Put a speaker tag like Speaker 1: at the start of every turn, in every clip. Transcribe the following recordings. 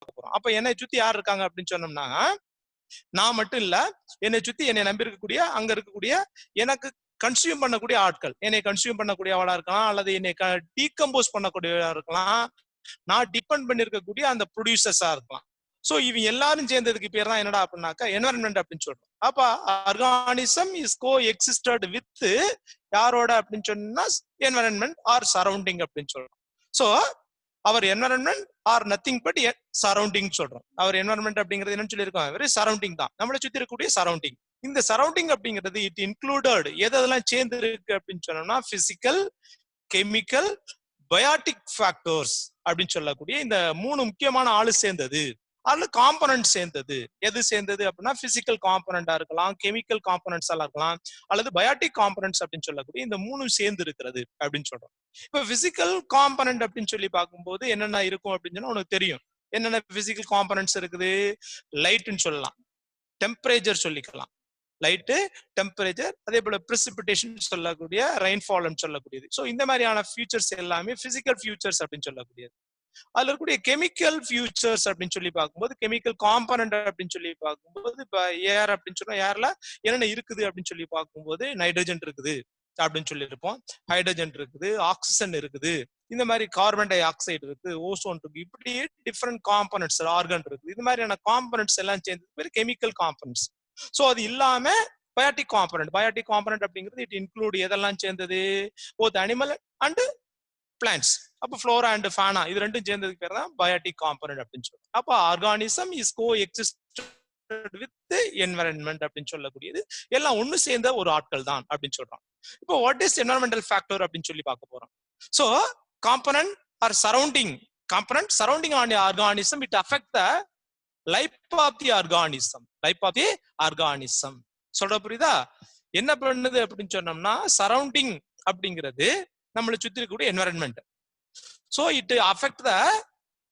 Speaker 1: போறோம். அப்ப என்னை சுத்தி யார் இருக்காங்க அப்படின்னு சொன்னோம்னா, நான் மட்டும் இல்ல, என்னை சுத்தி என்னை நம்பி இருக்கக்கூடிய அங்க இருக்கக்கூடிய எனக்கு கன்சியூம் பண்ணக்கூடிய ஆட்கள், என்னை கன்சியூம் பண்ணக்கூடியவளா இருக்கலாம், அல்லது என்னை டீகம்போஸ் பண்ணக்கூடியவளா இருக்கலாம், நான் டிபெண்ட் பண்ணி இருக்கக்கூடிய அந்த ப்ரொடியூசர்ஸா இருக்கலாம். சோ இவங்க எல்லாரும் சேர்ந்ததுக்கு பேர் தான் என்னடா அப்படின்னாக்கா என்வரன்மெண்ட் அப்படின்னு சொல்றோம். அப்ப organism is co existed with யாரோட அப்படின்னு சொன்னா என்வரன்மெண்ட் ஆர் சரௌண்டிங் அப்படின்னு சொல்றோம். So our environment or nothing but surrounding சொல்றோம். அவர் என்வரன்மெண்ட் அப்படிங்கிறது என்னன்னு சொல்லியிருக்கோம், வெறும் சரௌண்டிங் தான், நம்மளை சுத்தி இருக்கக்கூடிய சரௌண்டிங். இந்த சரௌண்டிங் அப்படிங்கிறது இட் இன்க்ளூடட் எதெல்லாம் சேர்ந்து இருக்கு அப்படின்னு சொன்னோம்னா பிசிக்கல், கெமிக்கல், பயாட்டிக் ஃபேக்டர்ஸ் அப்படின்னு சொல்லக்கூடிய இந்த 3 முக்கியமான ஆளு சேர்ந்தது. அதுல காம்பனன்ட் சேர்ந்தது. எது சேர்ந்தது அப்படின்னா பிசிக்கல் காம்பனண்டா இருக்கலாம், கெமிக்கல் காம்பனன்ட்ஸ் எல்லாம் இருக்கலாம், அல்லது பயாட்டிக் காம்பனன்ட்ஸ் அப்படின்னு சொல்லக்கூடிய இந்த 3 சேர்ந்து இருக்கிறது அப்படின்னு சொல்றோம். இப்ப பிசிக்கல் காம்பனன்ட் அப்படின்னு சொல்லி பார்க்கும்போது என்னென்ன இருக்கும் அப்படின்னு சொன்னா உனக்கு தெரியும். என்னென்ன பிசிக்கல் காம்பனன்ட்ஸ் இருக்குது? லைட்னு சொல்லலாம், டெம்பரேச்சர் சொல்லிக்கலாம், லைட்டு, டெம்பரேச்சர், அதே போல பிரிசிபிடேஷன் சொல்லக்கூடிய ரெயின்ஃபால் சொல்லக்கூடியது. ஸோ இந்த மாதிரியான ஃபியூச்சர்ஸ் எல்லாமே பிசிக்கல் ஃபியூச்சர்ஸ் அப்படின்னு சொல்லக்கூடியது. அதுல இருக்கக்கூடிய கெமிக்கல் ஃபியூச்சர்ஸ் அப்படின்னு சொல்லி பார்க்கும்போது, கெமிக்கல் காம்பனன்ட் அப்படின்னு சொல்லி பார்க்கும்போது, இப்ப ஏர் அப்படின்னு சொன்னா ஏர்ல என்னென்ன இருக்குது அப்படின்னு சொல்லி பார்க்கும்போது நைட்ரஜன் இருக்குது அப்படின்னு சொல்லி இருப்போம், ஹைட்ரஜன் இருக்குது, ஆக்சிஜன் இருக்குது, இந்த மாதிரி கார்பன் டை ஆக்சைடு இருக்கு, ஓசோன் இருக்கு, இப்படி டிஃப்ரெண்ட் காம்பனன்ட்ஸ், ஆர்கன் இருக்கு. இது மாதிரியான காம்பனன்ட்ஸ் எல்லாம் சேர்ந்து பேர் கெமிக்கல் காம்பனன்ட்ஸ். சோ அது இல்லாம பயாட்டிக் காம்பனன்ட். பயாட்டிக் காம்பனன்ட் அப்படிங்கிறது இட் இன்க்ளூட் எதெல்லாம் சேர்ந்தது? Both animal and plants. அப்ப ஃப்ளோரா அண்ட் ஃபானா இது ரெண்டும் சேர்ந்ததுக்கு பேர் தான் பயாட்டிக் காம்பனன்ட் அப்படின்னு சொல்றோம். அப்ப organism is co existed with environment அப்படின்னு சொல்லக்கூடியது எல்லாம் ஒண்ணு சேர்ந்த ஒரு ஆட்கள் தான் அப்படின்னு சொல்றோம். இப்போ வாட் இஸ் என்வரன்மெண்டல் ஃபேக்டர் அப்படின்னு சொல்லி பார்க்க போறோம். So component or surrounding, component surrounding on organism, it affect the life of the organism. Life of the organism சொல்ற புரியுதா? என்ன பண்ணுது அப்படின்னு சொன்னோம்னா, சரௌண்டிங் அப்படிங்கிறது நம்மளை சுத்தி இருக்கக்கூடிய என்வரன்மெண்ட். சோ இட் அஃபெக்ட் த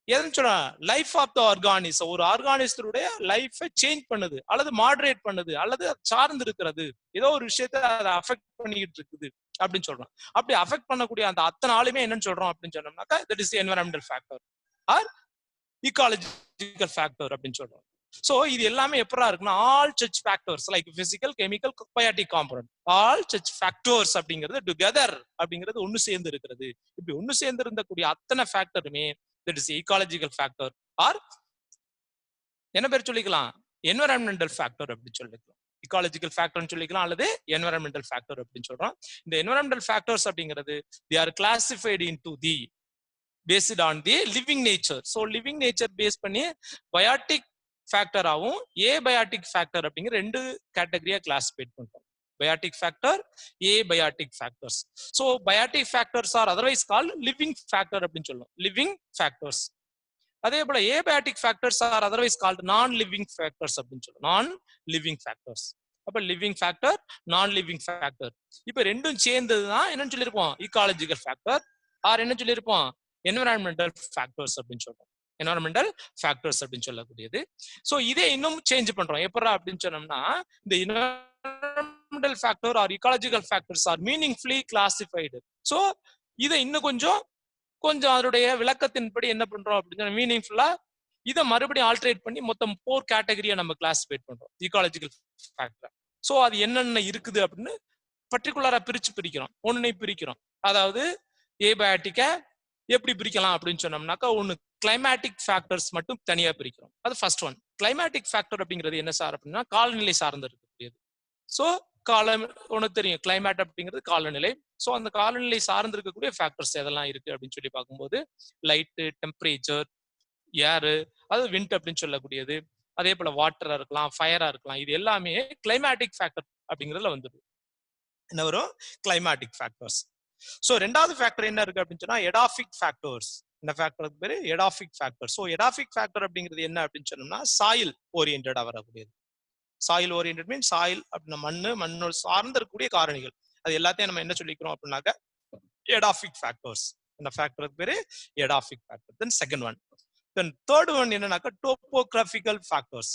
Speaker 1: எதுன்னு சொன்னா லைஃப் ஆஃப் த ஆர்கானிசம். ஒரு ஆர்கானிசத்துடைய லைஃபை சேஞ்ச் பண்ணுது, அல்லது மாடரேட் பண்ணுது, அல்லது சார்ந்து இருக்கிறது, ஏதோ ஒரு விஷயத்த அதை அஃபெக்ட் பண்ணிட்டு இருக்குது அப்படின்னு சொல்றோம். அப்படி அஃபெக்ட் பண்ணக்கூடிய அந்த அத்தனை ஆளுமே என்னன்னு சொல்றோம் அப்படின்னு சொன்னோம்னாக்கா that is environmental factor or ecological factor அப்படின்னு சொல்றோம். சோ இது எல்லாமே எப்பரா இருக்குன்னா all such factors like physical, chemical, biotic component, all such factors அப்படிங்கிறது together அப்படிங்கிறது ஒன்னு சேர்ந்து இருக்கிறது. இப்படி ஒன்னு சேர்ந்து இருந்தக்கூடிய அத்தனை ஃபேக்டருமே that is ecological factor or என்ன பேர் சொல்லிக்கலாம், environmental factor அப்படின்னு சொல்லிக்கலாம். ecological factor சொல்லிக்கலாம் அல்லது environmental factor அப்படின்னு சொல்றோம். இந்த environmental factors அப்படிங்கிறது they are classified into the based on the living nature. So living nature based பண்ணி biotic factor ஆவும் abiotic factor அப்படிங்கிற ரெண்டு கேட்டகரியா கிளாசிஃபைட் பண்றோம். biotic factor, abiotic factors. So biotic factors are otherwise called living factor அப்படின்னு சொல்லுவோம், living factors. அதே போல abiotic factors are otherwise called non living factors அப்படின்னு சொல்லுவோம், non living factors. அப்ப லிவிங் ஃபேக்டர், நான் லிவிங் ஃபேக்டர், இப்ப ரெண்டும் சேர்ந்ததுதான் என்னன்னு சொல்லியிருப்போம், ecological factor ஆர் என்ன சொல்லியிருப்போம், என்விரான்மெண்டல் ஃபேக்டர்ஸ் அப்படின்னு சொல்றோம். என்விரான்மெண்டல் ஃபேக்டர்ஸ் அப்படின்னு சொல்லக்கூடியது. சோ இதே இன்னும் சேஞ்ச் பண்றோம் எப்பரா அப்படின்னு சொன்னோம்னா, இந்த environmental factor or ecological factors are meaningfully classified. So இதை இன்னும் கொஞ்சம் அதனுடைய விளக்கத்தின்படி என்ன பண்றோம் அப்படின்னு மீனிங்ஃபுல்லா இதை மறுபடியும் ஆல்டரேட் பண்ணி மொத்தம் 4 கேட்டகரியா நம்ம கிளாசிஃபைட் பண்றோம் ecological ஃபேக்டர். சோ அது என்னென்ன இருக்குது அப்படின்னு பர்டிகுலரா பிரிக்கிறோம், ஒன்னை பிரிக்கிறோம். அதாவது ஏபயாட்டிக்க எப்படி பிரிக்கலாம் அப்படின்னு சொன்னோம்னாக்கா, ஒன்னு கிளைமேட்டிக் ஃபேக்டர்ஸ் மட்டும் தனியா பிரிக்கிறோம். அது ஃபர்ஸ்ட் ஒன். கிளைமேட்டிக் ஃபேக்டர் அப்படிங்கிறது என்ன சார் அப்படின்னா, காலநிலை சார்ந்து இருக்கக்கூடியது. சோ உனக்கு தெரியும் கிளைமேட் அப்படிங்கிறது காலநிலை. சோ அந்த காலநிலை சார்ந்து இருக்கக்கூடிய ஃபேக்டர்ஸ் எதெல்லாம் இருக்கு அப்படின்னு சொல்லி பார்க்கும்போது லைட்டு, டெம்பரேச்சர், ஏரு, அது விண்ட் அப்படின்னு சொல்லக்கூடியது, அதே போல வாட்டரா இருக்கலாம், ஃபயரா இருக்கலாம், இது எல்லாமே கிளைமேட்டிக் ஃபேக்டர் அப்படிங்கிறதுல வந்துடும். என்ன வரும், கிளைமேட்டிக் ஃபேக்டர்ஸ். சோ ரெண்டாவது ஃபேக்டர் என்ன இருக்கு அப்படின்னு சொன்னா எடாஃபிக் ஃபேக்டர்ஸ். இந்த ஃபேக்டருக்கு பேரு எடாஃபிக் ஃபேக்டர். சோ எடாஃபிக் ஃபேக்டர் அப்படிங்கிறது என்ன அப்படின்னு சொன்னோம்னா, சாயில் ஓரியன்டா வரக்கூடியது. சாயில் ஓரியன்ட் மீன் சாயில் அப்படின்னா மண்ணோட சார்ந்து இருக்கக்கூடிய காரணிகள், அது எல்லாத்தையும் நம்ம என்ன சொல்லிக்கிறோம் அப்படின்னாக்க எடாஃபிக் ஃபேக்டர்ஸ். இந்த ஃபேக்டருக்கு பேரு edaphic factor. Then second one. Then third one என்னன்னாக்க topographical factors.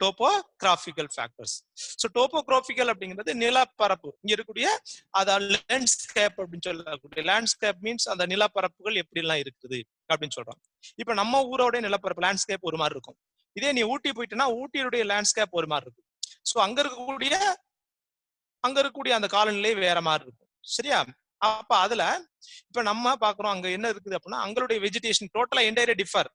Speaker 1: Topographical factors. So topographical அப்படிங்கிறது நிலப்பரப்பு, இங்க இருக்கக்கூடிய அதாவது லேண்ட்ஸ்கேப் அப்படின்னு சொல்லக்கூடிய, லேண்ட்ஸ்கேப் மீன்ஸ் அந்த நிலப்பரப்புகள் எப்படி எல்லாம் இருக்குது அப்படின்னு சொல்றோம். இப்ப நம்ம ஊரோட நிலப்பரப்பு லேண்ட்ஸ்கேப் ஒரு மாதிரி இருக்கும். இதே நீ ஊட்டி போயிட்டுனா ஊட்டியுடைய லேண்ட்ஸ்கேப் ஒரு மாதிரி இருக்கும். சோ அங்க இருக்கக்கூடிய அந்த காலநிலை வேற மாதிரி இருக்கும். சரியா? அப்ப அதுல இப்ப நம்ம பாக்குறோம் அங்க என்ன இருக்குது அப்படின்னா அங்களுடைய வெஜிடேஷன் டோட்டலா என்டையரா டிஃபர்.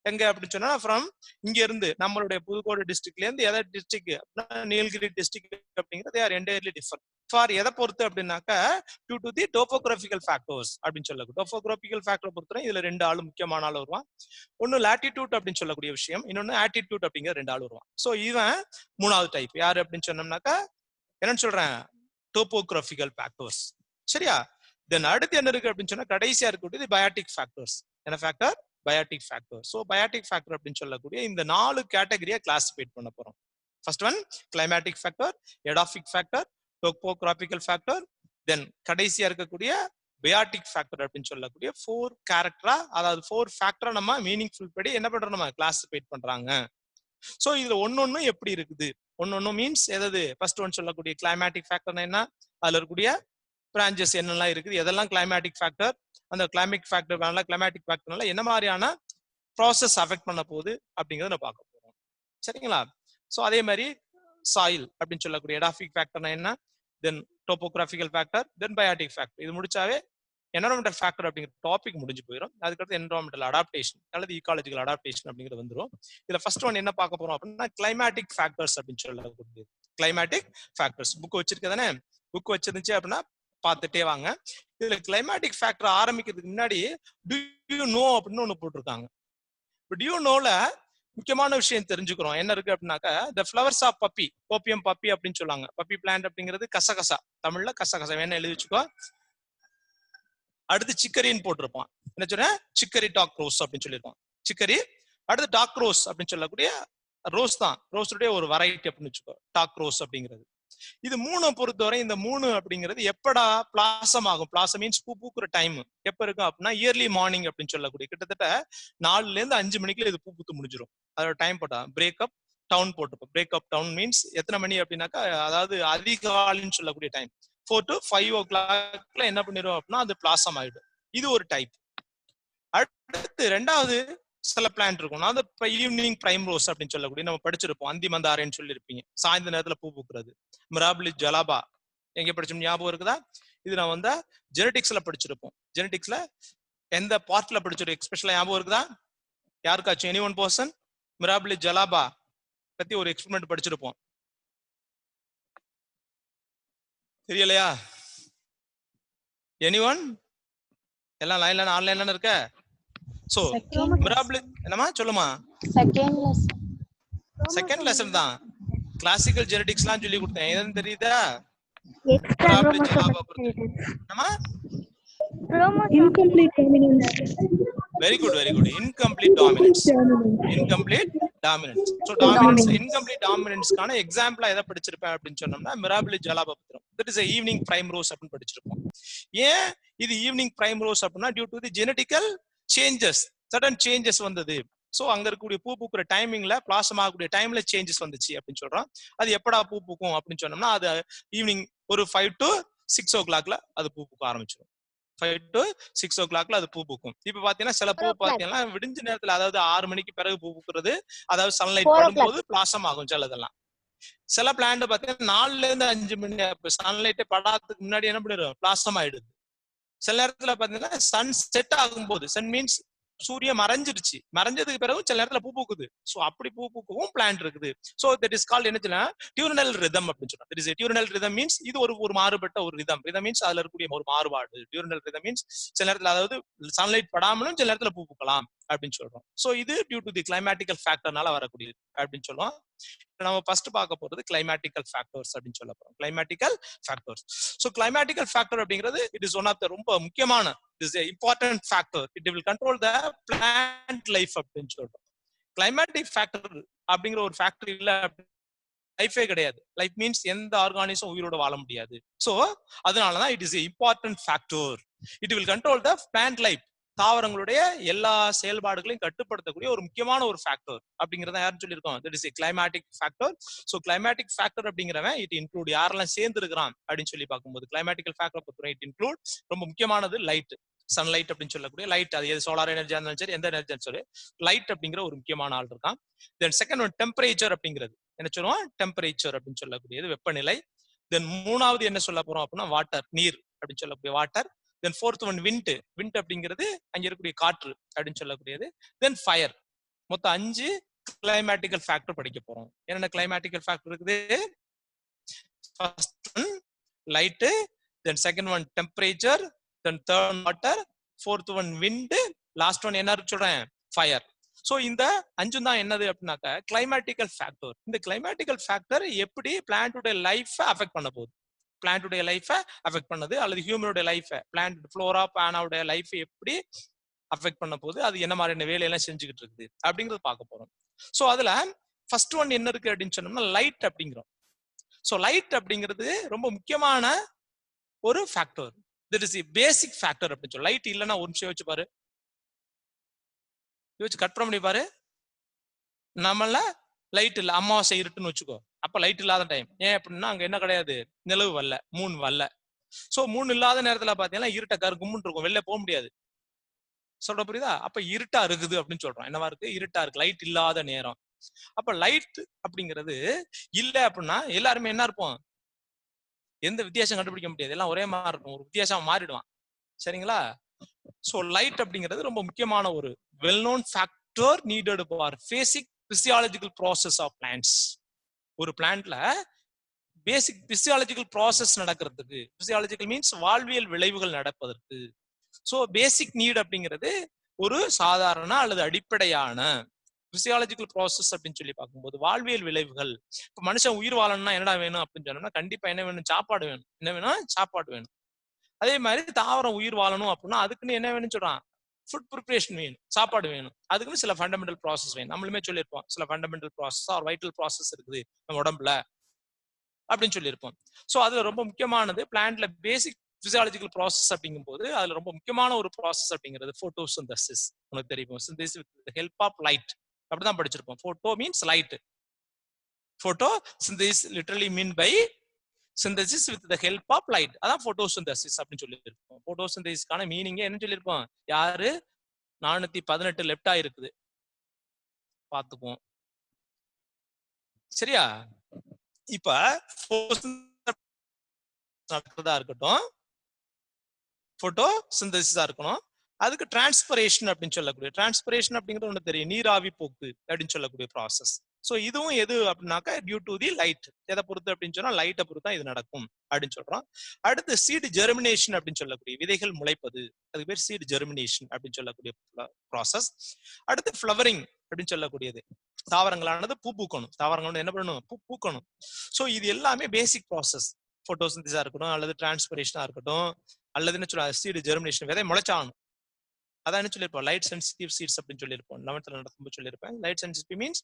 Speaker 1: எங்க அப்படின்னு சொன்னா ஃப்ரம் இங்க இருந்து நம்மளுடைய புதுக்கோட்டை டிஸ்ட்ரிக்ட்ல இருந்து எதை டிஸ்ட்ரிக்ட் அப்படின்னா நீலகிரி டிஸ்ட்ரிக்ட் அப்படிங்கிறது ஆர் என்டையர்லி டிஃபர். ஃபார் எதை பொறுத்து அப்படின்னாக்க due to the topographical factors அப்படின்னு சொல்லக்கூடிய டோபோகிராபிக்கல் ஃபேக்டர் பொறுத்தவரை இதுல 2 ஆளு முக்கியமான ஆள் வருவான். ஒன்னு லாட்டிடியூட் அப்படின்னு சொல்லக்கூடிய விஷயம், இன்னொன்னு ஆட்டிடியூட் அப்படிங்கிற 2 ஆள் வருவான். சோ இவன் 3வது டைப் யாரு அப்படின்னு சொன்னோம்னாக்கா என்னன்னு சொல்றேன், டோபோகிராபிக்கல் ஃபேக்டர்ஸ். சரியா? தென் அடுத்து என்ன இருக்கு அப்படின்னு சொன்னா கடைசியா இருக்கக்கூடியது பயாட்டிக் ஃபேக்டர்ஸ். என்ன factor? Biotic factor. So biotic factor அப்படின்னு சொல்லக்கூடிய இந்த 4 கேட்டகரியா கிளாசிஃபைட் பண்ண போறோம். First one climatic factor, edaphic factor, topographical factor, then கடைசியா இருக்கக்கூடிய பயாட்டிக் ஃபேக்டர் அப்படின்னு சொல்லக்கூடிய 4 கேரக்டரா, அதாவது 4 ஃபேக்டரா நம்ம மீனிங்ஃபுல் படி என்ன பண்றோம், நம்ம கிளாசிஃபைட் பண்றாங்க. சோ இதுல ஒன்னொன்னு எப்படி இருக்குது, ஒன்னொன்னு மீன்ஸ் எதாவது ஃபர்ஸ்ட் ஒன் சொல்லக்கூடிய கிளைமேட்டிக் ஃபேக்டர்னா என்ன, அதுல இருக்கக்கூடிய பிரான்சஸ் என்னெல்லாம் இருக்குது, எதெல்லாம் கிளைமேட்டிக் ஃபேக்டர், அந்த கிளைமேட்டிக் ஃபேக்டர்னால என்ன மாதிரியான ப்ராசஸ் அஃபெக்ட் பண்ண போகுது அப்படிங்கறத நம்ம பார்க்க போறோம். சரிங்களா? சோ அதே மாதிரி சாயில் அப்படின்னு சொல்லக்கூடிய எடாபிக் ஃபேக்டர்னா என்ன, தென் டோபோகிராபிக்கல் ஃபேக்டர், தென் பயாட்டிக் ஃபேக்டர். இது முடிச்சாவே என்வரான்மெண்டல் ஃபேக்டர் அப்படிங்கிற டாபிக் முடிஞ்சு போயிடும். அதுக்கடுத்து என்வரான்மெண்டல் அடாப்டேஷன் அல்லது ஈகாலஜிக்கல் அடாப்டேஷன் அப்படிங்கிறது வந்துடும். இதுல ஃபர்ஸ்ட் ஒன் என்ன பார்க்க போறோம் அப்படின்னா கிளைமேட்டிக் ஃபேக்டர்ஸ் அப்படின்னு சொல்லக்கூடியது. கிளைமேட்டிக் ஃபேக்டர்ஸ் புக் வச்சிருக்கதானே, புக் வச்சிருந்துச்சு அப்படின்னா பார்த்துட்டே வாங்க. இதுல கிளைமேட்டிக் ஃபேக்டர் ஆரம்பிக்கிறதுக்கு முன்னாடி டு யூ நோ அப்படின்னு ஒண்ணு போட்டிருக்காங்க. டு யூ நோல முக்கியமான விஷயம் தெரிஞ்சுக்கிறோம். என்ன இருக்கு அப்படின்னாக்கா the flowers of poppy, opium poppy அப்படின்னு சொல்லுவாங்க. பப்பி பிளான்ட் அப்படிங்கிறது கசகசா, தமிழ்ல கசகசா வேணா எழுதி வச்சுக்கோ. அடுத்து சிக்கரின்னு போட்டிருப்பான். என்ன சொல்ற, சிக்கரி டாக் ரோஸ் அப்படின்னு சொல்லியிருப்பான். சிக்கரி. அடுத்து டாக் ரோஸ் அப்படின்னு சொல்லக்கூடிய ரோஸ் தான், ரோஸுடைய ஒரு வெரைட்டி அப்படின்னு வச்சுக்கோ டாக் ரோஸ் அப்படிங்கிறது. இது 3 பொறுத்தவரை இந்த 3 அப்படிங்கிறது எப்படா பிளாசம் ஆகும், பிளாசம் மீன்ஸ் பூ பூக்குற டைம் எப்ப இருக்கும் அப்படின்னா இயர்லி மார்னிங் அப்படின்னு சொல்லக்கூடிய கிட்டத்தட்ட 4ல இருந்து 5 மணிக்குள்ள இது பூ பூத்து முடிஞ்சிடும். அதோட டைம் போட்டா பிரேக்அப் டவுன் போட்டுப்போம். பிரேக்அப் டவுன் மீன்ஸ் எத்தனை மணி அப்படின்னாக்கா அதாவது அதிகாலைன்னு சொல்லக்கூடிய டைம் 4 to 5 o'clock என்ன பண்ணிடும் அப்படின்னா அது பிளாசம் ஆயிடும். இது ஒரு டைப். அடுத்து 2வது சில பிளான்ட் இருக்கும், அது ஈவினிங் பிரைம் ரோஸ் அப்படின்னு சொல்லக்கூடிய நம்ம படிச்சிருப்போம். அந்தி மந்தாரேன்னு சொல்லியிருப்பீங்க, சாயந்தர நேரத்துல பூ பூக்குறது. மிராபிலி ஜலாபா எங்க படிச்சோம் ஞாபகம் இருக்குதா? இது நான் வந்து ஜெனடிக்ஸ்ல படிச்சிருப்போம். ஜெனடிக்ஸ்ல எந்த பார்ட்ல படிச்சிருக்கோம் எக்ஸ்பெஷலா ஞாபகம் இருக்குதா? யாருக்காச்சும் எனி ஒன் பர்சன் மிராபிலி ஜலாபா பத்தி ஒரு எக்ஸ்பெரிமெண்ட் படிச்சிருப்போம், தெரியலையா? Any one? எல்லாம் லைன்ல ஆன்லைன்ல இருக்க. சோ மிராபிலி என்னமா சொல்லுமா, செகண்ட் லெசன் தான். கிளாசிக்கல் ஜெனடிக்ஸ்லாம் சொல்லி கொடுத்தேன், எதுன்னு தெரியுதா? மிராபிலி ஜலாபா என்னமா?
Speaker 2: incomplete dominance.
Speaker 1: Very good, very good. Incomplete dominance. Incomplete dominance. So dominance, incomplete dominance கான எக்ஸாம்பிளா எதை படிச்சிருப்பேன் அப்படின்னு சொன்னோம்னா மிராபிலி ஜலாபா பத்திரம். That is a evening prime rose அப்படின்னு படிச்சிருப்போம். ஏன் இது ஈவினிங் பிரைம் ரோஸ் அப்படின்னா due to the genetical changes, sudden changes வந்தது. சோ அங்க இருக்கக்கூடிய பூ பூக்குற டைமிங்ல பிளாசம் ஆகக்கூடிய டைம்ல சேஞ்சஸ் வந்துச்சு அப்படின்னு சொல்றோம். அது எப்படா பூ பூக்கும் அப்படின்னு சொன்னோம்னா அது ஈவினிங் ஒரு 5 to 6 o'clock அது பூ பூக்க ஆரம்பிச்சிடும். 5 to 6 o'clock அது பூ பூக்கும். இப்ப பாத்தீங்கன்னா சில பூ பாத்தீங்கன்னா விடிஞ்ச நேரத்துல, அதாவது 6 மணிக்கு பிறகு பூ பூக்குறது, அதாவது சன்லைட் படும்போது பிளாசம் ஆகும் சிலதெல்லாம். சில பிளான்ட் பாத்தீங்கன்னா 4ல இருந்து 5 மணி சன்லைட்டே படாததுக்கு முன்னாடி என்ன பண்ணிடும், பிளாசம் ஆயிடுது. சில நேரத்துல பாத்தீங்கன்னா சன் செட் ஆகும்போது, சன் மீன்ஸ் சூரியன் மறைஞ்சிருச்சு, மறைஞ்சதுக்கு பிறகு சில நேரத்துல பூ பூக்குது. சோ அப்படி பூ பூக்கவும் பிளான்ட் இருக்குது. சோ தட் இஸ் கால்ட் என்ன சொல்லுன்னா டியூர்னல் ரிதம் அப்படின்னு சொல்றோம். தட் இஸ் டியூர்னல் ரிதம் மீன்ஸ் இது ஒரு மாறுபட்ட ஒரு ரிதம். ரிதம் மீன்ஸ் அதுல இருக்கக்கூடிய ஒரு மாறுபாடு. டியூர்னல் ரிதம் மீன்ஸ் சில நேரத்துல அதாவது சன்லைட் படாமலும் சில நேரத்துல பூ பூக்கலாம் அப்படின்னு சொல்றோம். சோ இது டியூ டு தி கிளைமேட்டிக்கல் ஃபேக்டர்னால வரக்கூடியது அப்படின்னு சொல்லுவோம். நம்ம ஃபர்ஸ்ட் பார்க்க போறது கிளைமேட்டிக்கல் ஃபேக்டர்ஸ் அப்படின்னு சொல்ல போறோம். Climatical factors. So climatical factor அப்படிங்கிறது it is one of the ரொம்ப முக்கியமான, it is important factor. It will control the plant life அப்படின்னு சொல்றோம். கிளைமேட்டிக் ஃபேக்டர் அப்படிங்கிற ஒரு ஃபேக்டர் இல்ல லைஃபே கிடையாது. லைஃப் மீன்ஸ் எந்த ஆர்கானிசம் உயிரோட வாழ முடியாது. சோ அதனாலதான் it is important factor. It will control the plant life. தாவரங்களுடைய எல்லா செயல்பாடுகளையும் கட்டுப்படுத்தக்கூடிய ஒரு முக்கியமான ஒரு ஃபேக்டர் அப்படிங்கறத யாரும் சொல்லியிருக்கோம். That is a climatic factor. So climatic factor அப்படிங்கிறவன் இட் இன்க்ளூட் யாரெல்லாம் சேர்ந்து இருக்கிறான் அப்படின்னு சொல்லி பார்க்கும்போது கிளைமேட்டிக்கல் ஃபேக்டர் பொறுத்தவரை இட் இன்க்ளூட் ரொம்ப முக்கியமானது லைட். சன்லைட் அப்படின்னு சொல்லக்கூடிய லைட், அது சோலார் எனர்ஜியா இருந்தாலும் சரி, எந்த எனர்ஜி சரி, லைட் அப்படிங்கிற ஒரு முக்கியமான ஆள் இருக்கான். தென் செகண்ட் ஒன் டெம்பரேச்சர் அப்படிங்கிறது என்ன சொல்லுவோம், டெம்பரேச்சர் அப்படின்னு சொல்லக்கூடியது வெப்பநிலை. தென் மூணாவது என்ன சொல்ல போறோம் அப்படின்னா வாட்டர், நீர் அப்படின்னு சொல்லக்கூடிய வாட்டர். தென் ஃபோர்த் ஒன் விண்ட், விண்ட் அப்படிங்கிறது அங்க இருக்கக்கூடிய காற்று அப்படின்னு சொல்லக்கூடியது. தென் ஃபயர். மொத்தம் 5 கிளைமேட்டிக்கல் ஃபேக்டர் படிக்க போறோம். என்னென்ன கிளைமேட்டிக்கல் ஃபேக்டர் இருக்குது? ஃபர்ஸ்ட் ஒன் லைட், தென் second one temperature, then third water, fourth one wind, last one என்ன சொல்றேன், ஃபயர். சோ இந்த 5 தான் என்னது அப்படின்னாக்க கிளைமேட்டிக்கல் ஃபேக்டர். இந்த கிளைமேட்டிக்கல் ஃபேக்டர் எப்படி பிளான்ட்டுடைய லைஃப அஃபெக்ட் பண்ண போகுது, பிளான்ட்டுடைய லைஃப அஃபெக்ட் பண்ணது, அல்லது ஹியூமனுடைய லைஃப, பிளான்ட் ஃப்ளோரா பானாவுடைய லைஃப் எப்படி அஃபெக்ட் பண்ண போகுது, அது என்ன மாதிரியான வேலையெல்லாம் செஞ்சுக்கிட்டு இருக்குது அப்படிங்கறது பார்க்க போறோம். சோ அதுல ஃபர்ஸ்ட் ஒன் என்ன இருக்கு அப்படின்னு சொன்னோம்னா லைட் அப்படிங்கிறோம். சோ லைட் அப்படிங்கிறது ரொம்ப முக்கியமான ஒரு ஃபேக்டர். திட் இஸ் பேசிக் ஃபேக்டர் அப்படின்னு சொல்லி. லைட் இல்லைன்னா ஒரு நிமிஷம் யோசிச்சு பாரு, யோசிச்சு கட் பண்ணி பாரு. நம்மள லைட் இல்ல, அமாவாசை இருட்டுன்னு வச்சுக்கோ, அப்ப லைட் இல்லாத டைம். ஏன் அப்படின்னா அங்க என்ன கிடையாது, நிலவு வரல, மூன் வரல. சோ மூன் இல்லாத நேரத்துல பாத்தீங்கன்னா இருட்ட கருக்கும்னு இருக்கும், வெளில போக முடியாது. சொல்ற புரியுதா? அப்ப இருட்டா இருக்குது அப்படின்னு சொல்றோம். என்னவா இருக்கு, இருட்டா இருக்கு, லைட் இல்லாத நேரம். அப்ப லைட் அப்படிங்கிறது இல்ல அப்படின்னா எல்லாருமே என்ன இருப்போம், எந்த வித்தியாசம் கண்டுபிடிக்க முடியாது, எல்லாம் ஒரே மாதிரி இருக்கும், ஒரு வித்தியாசம் மாறிடுவான். சரிங்களா? சோ லைட் அப்படிங்கிறது ரொம்ப முக்கியமான ஒரு well known factor needed for basic physiological process of plants. ஒரு பிளான்ட்ல பேசிக் பிசியாலஜிக்கல் ப்ராசஸ் நடக்கிறதுக்கு, பிசியாலஜிக்கல் மீன்ஸ் வாழ்வியல் விளைவுகள் நடப்பதற்கு. சோ பேசிக் நீட் அப்படிங்கிறது ஒரு சாதாரண அல்லது அடிப்படையான பிசியாலஜிக்கல் ப்ராசஸ் அப்படின்னு சொல்லி பார்க்கும்போது வாழ்வியல் விளைவுகள். இப்ப மனுஷன் உயிர் வாழணும்னா என்னடா வேணும் அப்படின்னு சொன்னோம்னா கண்டிப்பா என்ன வேணும், சாப்பாடு வேணும். என்ன வேணும், சாப்பாடு வேணும். அதே மாதிரி தாவரம் உயிர் வாழணும் அப்படின்னா அதுக்குன்னு என்ன வேணும்னு சொல்றான், ஃபுட் ப்ரிப்பரேஷன் வேணும், சாப்பாடு வேணும். அதுக்குன்னு சில ஃபண்டமெண்டல் ப்ராசஸ் வேணும். நம்மளுமே சொல்லியிருப்போம் சில fundamental process or vital process இருக்குது நம்ம உடம்புல அப்படின்னு சொல்லியிருப்போம். சோ அதுல ரொம்ப முக்கியமானது பிளான்ட்ல பேசிக் பிசியாலஜிக்கல் ப்ராசஸ் அப்படிங்கும் போது அதுல ரொம்ப முக்கியமான ஒரு ப்ராசஸ் அப்படிங்கிறது போட்டோசிந்தசிஸ். உனக்கு தெரியும், synthesis with help of light அப்படிதான் படிச்சிருப்போம். Photo means light, photo synthesis literally mean by synthesis with the help of light. அதான் photosynthesis அப்படின்னு சொல்லியிருப்போம். photosynthesisக்கான மீனிங் என்ன சொல்லியிருப்போம், யாரு 418 லெப்டா இருக்குது பாத்துப்போம். சரியா? இப்ப இருக்கட்டும், போட்டோசிந்தசிஸா இருக்கணும், அதுக்கு டிரான்ஸ்பிரேஷன் அப்படின்னு சொல்லக்கூடிய, டிரான்ஸ்பிரேஷன் அப்படிங்கிறது ஒண்ணு தெரியும், நீராவி போக்கு அப்படின்னு சொல்லக்கூடிய ப்ராசஸ். சோ இதுவும் எது அப்படின்னாக்கா டியூ டு தி லைட். எதை பொறுத்து அப்படின்னு சொன்னா லைட்டை பொறுத்தா இது நடக்கும் அப்படின்னு சொல்றோம். அடுத்து சீடு ஜெர்மினேஷன் அப்படின்னு சொல்லக்கூடிய, விதைகள் முளைப்பது, அதுக்கு பேர் சீடு ஜெர்மினேஷன் அப்படின்னு சொல்லக்கூடிய ப்ராசஸ். அடுத்து ஃபிளவரிங் அப்படின்னு சொல்லக்கூடியது, தாவரங்களானது பூ பூக்கணும், தாவரங்கள் என்ன பண்ணணும், பூ பூக்கணும். சோ இது எல்லாமே பேசிக் ப்ராசஸ். போட்டோசிந்தசிஸா இருக்கட்டும், அல்லது டிரான்ஸ்பிரேஷனா இருக்கட்டும், அல்லது என்ன சொல்ல சீடு ஜெர்மினேஷன், விதை முளைச்சாகணும். அதான் என்ன சொல்லியிருப்போம், லைட் சென்சிட்டிவ் சீட்ஸ் அப்படின்னு சொல்லியிருப்போம். 11th நடக்கும்போது சொல்லியிருப்பேன். லைட் சென்சிட்டிவ் மீன்ஸ்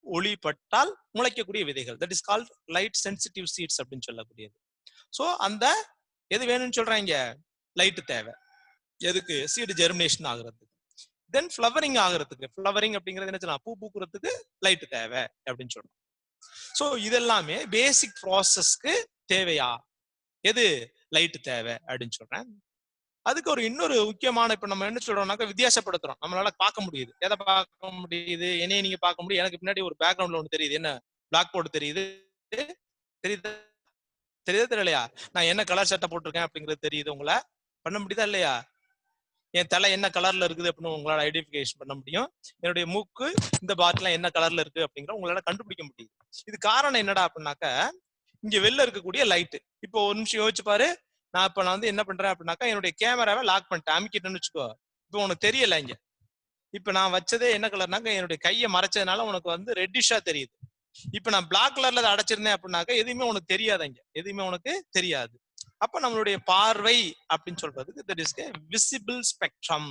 Speaker 1: ஒளி பட்டால் முளைக்கக்கூடிய விதைகள், that is called light sensitive seeds அப்படின்னு சொல்லக்கூடியது. சோ அந்த எது வேணும்னு சொல்றாங்க, லைட் தேவை. எதுக்கு, சீடு ஜெர்மினேஷன் ஆகுறதுக்கு. தென் ஃபிளவரிங் ஆகுறதுக்கு, ஃபிளவரிங் அப்படிங்கிறது என்ன சொல்லலாம், பூ பூக்குறதுக்கு லைட் தேவை அப்படின்னு சொல்றோம். சோ இதெல்லாமே பேசிக் ப்ராசஸ்க்கு தேவையா, எது, லைட் தேவை அப்படின்னு சொல்றேன். அதுக்கு ஒரு இன்னொரு முக்கியமான, இப்ப நம்ம என்ன சொல்றோம்னாக்க வித்தியாசப்படுத்துறோம், நம்மளால பார்க்க முடியுது. எதை பார்க்க முடியுது, என்னைய நீங்க பார்க்க முடியும், எனக்கு பின்னாடி ஒரு பேக்ரவுண்ட்ல ஒண்ணு தெரியுது, என்ன பிளாக் போர்டு தெரியுது, தெரியுது தெரியுதா தெரியலையா, நான் என்ன கலர் சட்டை போட்டிருக்கேன் அப்படிங்கிறது தெரியுது, உங்களை பண்ண முடியுதா இல்லையா, என் தலை என்ன கலர்ல இருக்குது அப்படின்னு உங்களால ஐடென்டிஃபிகேஷன் பண்ண முடியும், என்னுடைய மூக்கு இந்த பார்ட்லாம் என்ன கலர்ல இருக்கு அப்படிங்கிற உங்களால கண்டுபிடிக்க முடியுது. இது காரணம் என்னடா அப்படின்னாக்க இங்க வெளில இருக்கக்கூடிய லைட். இப்போ ஒரு நிமிஷம் யோசிச்சு பாரு, நான் வந்து என்ன பண்றேன் அப்படின்னாக்கா என்னுடைய கேமராவை லாக் பண்ணிட்டேன், அமுக்கிட்டேன்னு வச்சுக்கோ. இப்போ உனக்கு தெரியல இங்க, இப்ப நான் வச்சதே என்ன கலர்னாக்க என்னுடைய கையை மறைச்சதுனால உனக்கு வந்து ரெட்டிஷா தெரியுது. இப்ப நான் பிளாக் கலர்ல அதை அடைச்சிருந்தேன் அப்படின்னாக்கா எதுவுமே உனக்கு தெரியாது, இங்க எதுவுமே உனக்கு தெரியாது. அப்ப நம்மளுடைய பார்வை அப்படின்னு சொல்றதுக்கு that is visible spectrum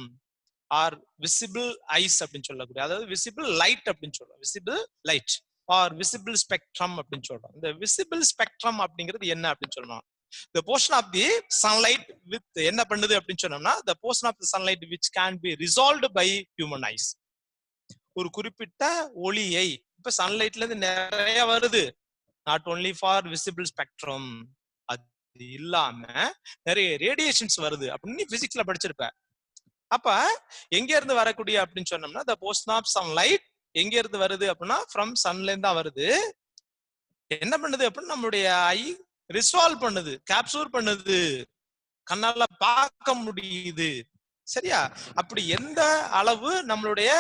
Speaker 1: or visible eyes அப்படின்னு சொல்லக்கூடிய, அதாவது விசிபிள் லைட் அப்படின்னு சொல்றோம், visible light or visible spectrum அப்படின்னு சொல்றோம். இந்த விசிபிள் ஸ்பெக்ட்ரம் அப்படிங்கிறது என்ன அப்படின்னு சொல்லணும், the portion of the sunlight with என்ன பண்ணுது அப்படின்னு சொன்னோம்னா the portion of the sunlight which can be resolved by human eyes. ஒரு குறிப்பிட்ட ஒளியை, இப்ப சன்லைட்ல இருந்து நிறைய வருது, not only for visible spectrum, அது இல்லாம நிறைய ரேடியேஷன்ஸ் வருது அப்படின்னு பிசிக்ஸ்ல படிச்சிருப்ப. அப்ப எங்க இருந்து வரக்கூடிய அப்படின்னு சொன்னோம்னா the portion of sunlight எங்க இருந்து வருது அப்படின்னா ஃப்ரம் சன்ல இருந்து தான் வருது. என்ன பண்ணுது அப்படின்னு நம்மளுடைய ஐ ரிசால்வ் பண்ணுது, கேப்சூர் பண்ணுது, கண்ணால பார்க்க முடியுது. சரியா? அப்படி எந்த அளவு நம்மளுடைய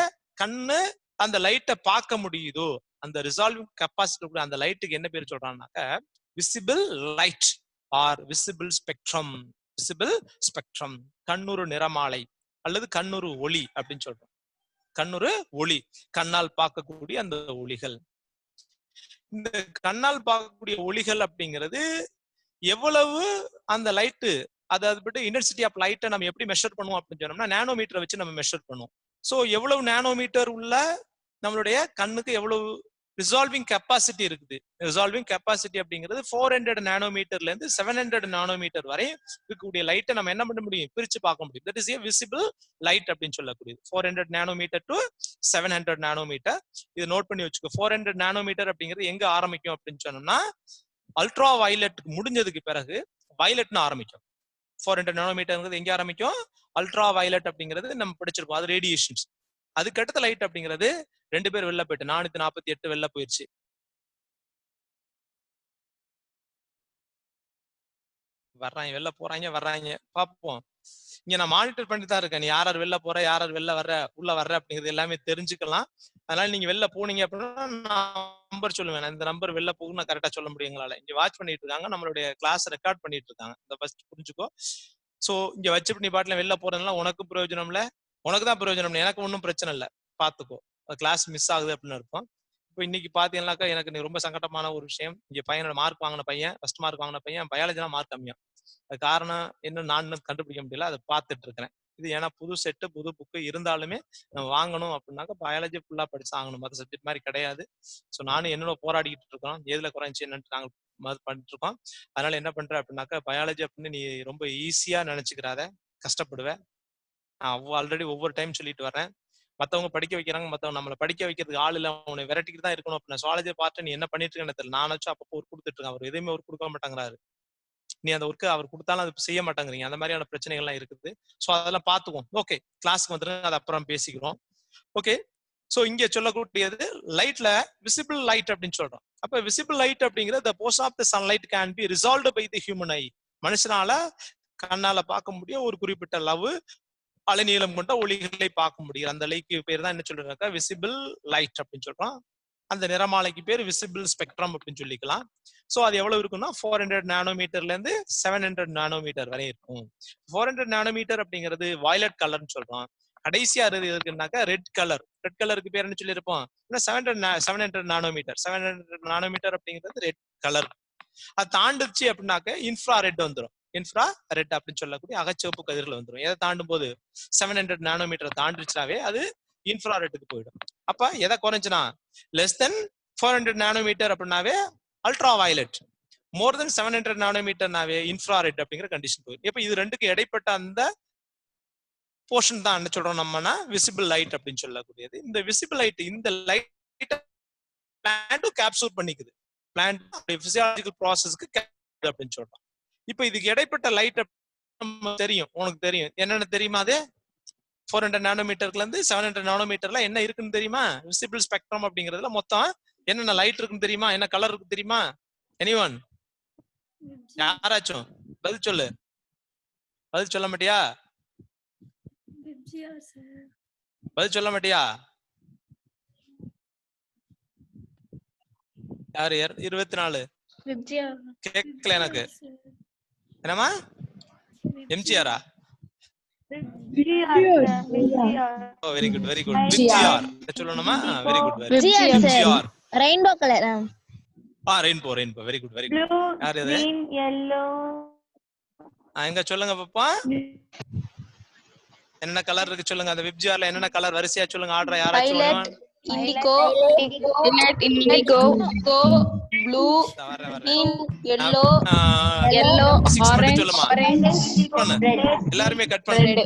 Speaker 1: கண்ணு அந்த லைட்டை பார்க்க முடியுதோ அந்த ரிசால்விங் கெப்பாசிட்டி அந்த லைட்டுக்கு என்ன பேர் சொல்றாங்கன்னாக்க visible light or visible spectrum. Visible spectrum கண்ணுறு நிறமாலை அல்லது கண்ணுறு ஒளி அப்படின்னு சொல்றோம். கண்ணுறு ஒளி, கண்ணால் பார்க்கக்கூடிய அந்த ஒளிகள். இந்த கண்ணால் பார்க்கக்கூடிய ஒளிகள் அப்படிங்கிறது எவ்வளவு அந்த லைட்டு அதாவது இன்டென்சிட்டி ஆஃப் லைட்டை நம்ம எப்படி மெஷர் பண்ணுவோம் அப்படின்னு சொன்னோம்னா நேனோமீட்டரை வச்சு நம்ம மெஷர் பண்ணுவோம். ஸோ எவ்வளவு நேனோமீட்டர் உள்ள நம்மளுடைய கண்ணுக்கு எவ்வளவு ரிசால்விங் கெப்பாசிட்டி இருக்குது. ரிசால்விங் கெப்பாசிட்டி அப்படிங்கிறது 400 நானோமீட்டர்ல இருந்து 700 நானோமீட்டர் வரை இருக்கக்கூடிய லைட்டை நம்ம என்ன பண்ண முடியும், பிரிச்சு பார்க்க முடியும். That is a visible light அப்படின்னு சொல்லக்கூடியது. 400 நானோமீட்டர் டு 700 நானோமீட்டர். இது நோட் பண்ணி வச்சுக்கோ. 400 நானோமீட்டர் அப்படிங்கிறது எங்க ஆரம்பிக்கும் அப்படின்னு சொன்னோம்னா அல்ட்ரா வயலட் முடிஞ்சதுக்கு பிறகு வயலட்னு ஆரம்பிக்கும். 400 நானோமீட்டர் எங்க ஆரம்பிக்கும், அல்ட்ரா வயலட் அப்படிங்கிறது நம்ம படிச்சிருப்போம், அது ரேடியேஷன்ஸ். அதுக்கு அடுத்த லைட் அப்படிங்கிறது 2 பேர் வெளில போயிட்டு 448 வெளில போயிருச்சு. வர்றாங்க வெளில போறாங்க வர்றாங்க பார்ப்போம். இங்க நான் மானிட்டர் பண்ணிட்டு தான் இருக்கேன். நீ யார் வெளில போற, யார் வெளில வர்ற, உள்ள வர்ற அப்படிங்கிறது எல்லாமே தெரிஞ்சுக்கலாம். அதனால நீங்க வெளில போனீங்க அப்படின்னா நான் நம்பர் சொல்லுவேன். இந்த நம்பர் வெளில போகும் நான் கரெக்டா சொல்ல முடியும் எங்களால. இங்க வாட்ச் பண்ணிட்டு இருக்காங்க, நம்மளுடைய கிளாஸ் ரெக்கார்ட் பண்ணிட்டு இருக்காங்க. இந்த ஃபர்ஸ்ட் புரிஞ்சுக்கோ. சோ இங்க வச்சு நீ பாட்டுல வெளில போறதுனால உனக்கு பிரயோஜனம் இல்ல, உனக்கு தான் பிரயோஜனம். எனக்கு ஒன்றும் பிரச்சனை இல்லை, பாத்துக்கோ. கிளாஸ் மிஸ் ஆகுது அப்படின்னு இருக்கும். இப்போ இன்னைக்கு பாத்தீங்கன்னாக்கா எனக்கு நீ ரொம்ப சங்கடமான ஒரு விஷயம். இங்க பையனோட மார்க் வாங்கின பையன், ஃபர்ஸ்ட் மார்க் வாங்கின பையன், பயாலஜிலாம் மார்க் கம்மியா. அது காரணம் என்ன நான் கண்டுபிடிக்க முடியல, அதை பார்த்துட்டு இருக்கிறேன். இது ஏன்னா புது செட்டு புது புக்கு இருந்தாலுமே நம்ம வாங்கணும் அப்படின்னாக்கா பயாலஜி ஃபுல்லா படிச்சு ஆகணும், மற்ற சப்ஜெக்ட் மாதிரி கிடையாது. ஸோ நானும் என்னோட போராடிக்கிட்டு இருக்கோம், எதுல குறைஞ்சி என்னன்னு நாங்கள் பண்ணிட்டு இருக்கோம். அதனால என்ன பண்றேன் அப்படின்னாக்கா பயாலஜி அப்படின்னு நீ ரொம்ப ஈஸியா நினைச்சுக்கிறாத, கஷ்டப்படுவேன். நான் ஆல்ரெடி ஒவ்வொரு டைம் சொல்லிட்டு வரேன். மத்தவங்க படிக்க வைக்கிறாங்க, மத்தவங்க நம்மளை படிக்க வைக்கிறதுக்கு ஆள் இல்ல, உன்னை விரட்டிட்டு தான் இருக்கணும் அப்படின்னு. சுவாலஜியை பார்த்து நீ என்ன பண்ணிட்டு இருக்கேன்னு தெரியல. நானாச்சும் அப்பப்போ ஒர்க் கொடுத்துட்டு இருக்கேன், அவர் எதுவுமே ஒர்க் கொடுக்க மாட்டேங்கிறாரு. நீ அந்த ஒர்க்கு அவர் கொடுத்தாலும் அது செய்ய மாட்டேங்கிறீங்க. அந்த மாதிரியான பிரச்சனைகள்லாம் இருக்குது. ஸோ அதெல்லாம் பார்த்துக்குவோம். ஓகே, கிளாஸ்க்கு வந்துருங்க, அது அப்புறம் பேசிக்கிறோம். ஓகே, ஸோ இங்க சொல்லக்கூடியது லைட்ல விசிபிள் லைட் அப்படின்னு சொல்றோம். அப்ப விசிபிள் லைட் அப்படிங்கிறது the portion of the sunlight can be resolved by the human eye. மனுஷனால கண்ணால பார்க்க முடியும் ஒரு குறிப்பிட்ட அளவு அலைநீளம் கொண்ட ஒளிகளை பார்க்க முடியும். அந்த லைக்கு பேர் தான் என்ன சொல்றாங்க, விசிபிள் லைட் அப்படின்னு சொல்றோம். அந்த நிறமாலைக்கு பேர் விசிபிள் ஸ்பெக்ட்ரம் அப்படின்னு சொல்லிக்கலாம். சோ அது எவ்வளவு இருக்குன்னா 400 நானோமீட்டர்ல இருந்து 700 நானோமீட்டர் வரை இருக்கும். 400 நானோமீட்டர் அப்படிங்கிறது வயலட் கலர்னு சொல்றோம். கடைசியா இருக்குன்னாக்கா ரெட் கலர். ரெட் கலருக்கு பேர் என்ன சொல்லியிருப்போம், 700 நானோமீட்டர். 700 நானோமீட்டர் அப்படிங்கிறது ரெட் கலர். அது தாண்டுச்சு அப்படின்னாக்க இன்ஃப்ரா ரெட் வந்துடும். இன்ஃப்ரா ரெட் அப்படின்னு சொல்லக்கூடிய அகச்சிவப்பு கதிர்கள் வந்துடும். எதை தாண்டும் போது 700 நானோமீட்டர் தாண்டிச்சுனாவே அது இன்ஃப்ரா ரெட்டுக்கு போயிடும். அப்ப எதை குறைஞ்சுனா லெஸ் தென் 400 நானோமீட்டர் அப்படின்னாவே அல்ட்ரா வயலட், மோர் தென் 700 நானோமீட்டர்னாவே இன்ஃப்ரா ரெட் அப்படிங்கிற கண்டிஷன் போயிடும். இப்ப இது ரெண்டுக்கு இடைப்பட்ட அந்த போர்ஷன் தான் என்ன சொல்றோம் நம்மனா விசிபிள் லைட் அப்படின்னு சொல்லக்கூடியது. இந்த விசிபிள் லைட், இந்த லைட் பிளான்ட் கேப்சூல் பண்ணிக்குது. பிளான்ட் பிசியாலஜிக்கல் ப்ராசஸ்க்கு அப்படின்னு சொல்றோம். இப்ப இதுக்கு இடைப்பட்ட லைட் தெரியும், உனக்கு தெரியும் என்னென்ன தெரியுமா, அது 400 நானோமீட்டர்ல இருந்து 700 நானோமீட்டர்ல என்ன இருக்குன்னு தெரியுமா? விசிபிள் ஸ்பெக்ட்ரம் அப்படிங்கிறதுல மொத்தம் என்னென்ன லைட் இருக்குன்னு தெரியுமா, என்ன கலர் இருக்கு தெரியுமா? எனிவன், யாராச்சும் பதில் சொல்லு. பதில் சொல்ல மாட்டியா? பதில் சொல்ல மாட்டியா? யாரு 24 கேட்கல எனக்கு. என்னமா எம்ஜிஆரா? Very good very good. விஜிஆர் சொல்லணுமா? Very good very good. விஜிஆர்
Speaker 2: rainbow colour.
Speaker 1: Rainbow rainbow. Very good very good. யார் இது?
Speaker 3: yellow.
Speaker 1: எங்க சொல்லுங்க பாப்பா, என்ன கலர் இருக்கு சொல்லுங்க. அந்த விஜிஆர்ல என்னென்ன கலர் வரிசையா சொல்லுங்க. ஆர்டரா யாராச்சும் சொல்லுங்க.
Speaker 3: Indigo, indigo, blue, green, yellow,
Speaker 2: orange,
Speaker 1: எல்லாருமே கட் பண்ணு.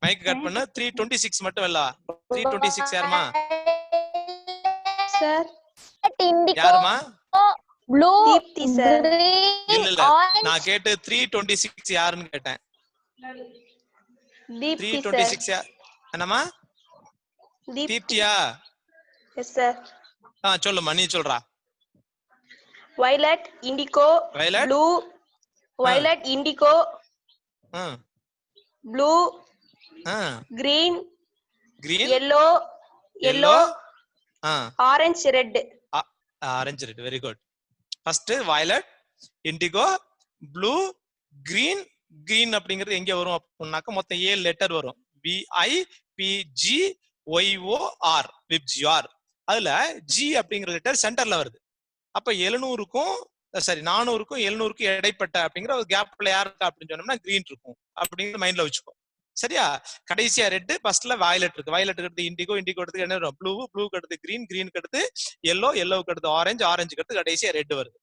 Speaker 1: மைக் கட் பண்ணு. 326 மட்டும் இல்ல. 326 யாருமா?
Speaker 3: சார்
Speaker 1: யாருமா?
Speaker 2: Blue,
Speaker 3: Deepti sir.
Speaker 1: இல்ல நான் கேட்டு 326 யாருன்னு கேட்டேன்.
Speaker 3: Deepthi, sir.
Speaker 1: 326 என்னமா
Speaker 3: Deepthi.
Speaker 1: தீப்தியா
Speaker 3: Yes, sir.
Speaker 1: சொல்லுமா நீ சொல்றா.
Speaker 3: Violet, indigo,
Speaker 1: Violet?
Speaker 3: blue. Violet, indigo, blue, green,
Speaker 1: green,
Speaker 3: yellow,
Speaker 1: yellow,
Speaker 3: orange, red.
Speaker 1: orange red, very good. First violet, indigo, blue, green. green அப்படிங்கிறது எங்க வரும் அப்படின்னாக்க மொத்தம் 7 லெட்டர் வரும். VIPGYOR, VIBGYOR. அதுல G அப்படிங்கிற லெட்டர் சென்டர்ல வருது. அப்ப 700க்கும் 400க்கும் 700க்கும் இடைப்பட்ட அப்படிங்கிற ஒரு கேப்ல யார் இருக்கா அப்படின்னு சொன்னோம்னா கிரீன் இருக்கும் அப்படிங்கிற மைண்ட்ல வச்சுக்கோ. சரியா? கடைசியா ரெட், ஃபர்ஸ்ட்ல வயலட் இருக்கு. வயலட்டுக்கு அடுத்து இண்டிகோ, இண்டிகோ அடுத்து என்ன வரும்? ப்ளூ, ப்ளூக்கு அடுத்து கிரீன், கிரீனுக்கு அடுத்து எல்லோ, எல்லோவுக்கு அடுத்து ஆரஞ்சு, ஆரஞ்சுக்கு அடுத்து கடைசியா ரெட் வருது.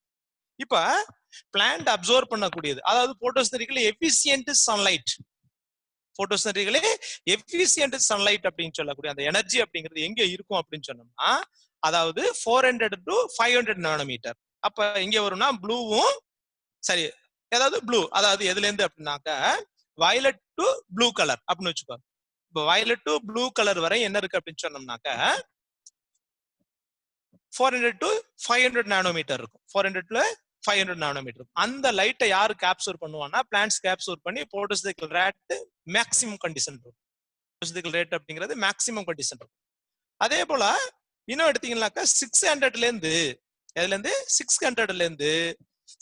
Speaker 1: இப்ப பிளான்ட் அப்சர்வ் பண்ணக்கூடியது, அதாவது போட்டோசிந்தட்டிக்கலி எஃபிஷியன்ட் சன்லைட். போட்டோசிந்தட்டிக்கலி எஃபிஷியன்ட் சன்லைட் அப்படின்னு சொல்லக்கூடிய அந்த எனர்ஜி அப்படிங்கிறது எங்க இருக்கும் அப்படின்னு சொன்னோம்னா, அதாவது 400 to 500 நானோமீட்டர். அப்ப இங்க வரும்னா ப்ளூவும் சரி, ஏதாவது ப்ளூ, அதாவது எதுல இருந்து அப்படின்னாக்க வயலட் டு ப்ளூ கலர் அப்படின்னு வச்சுக்கோ. இப்போ வயலட் டு ப்ளூ கலர் வரை என்ன இருக்கு அப்படின்னு சொன்னோம்னாக்க 400 to 500 நானோமீட்டர் இருக்கும். 400 to 500 நானோமீட்டர். அந்த லைட்டை யாரு கேப்சர் பண்ணுவான்னா பிளான்ட்ஸ் கேப்சர் பண்ணி போட்டோசிந்தட்டிக்கல் ரேட் மேக்ஸிமம் கண்டிஷன் இருக்கும். போட்டோசிந்தட்டிக்கல் ரேட் அப்படிங்கிறது மேக்ஸிமம் கண்டிஷன் இருக்கும். அதே போல இன்னும் எடுத்தீங்கன்னாக்கா 600ல இருந்து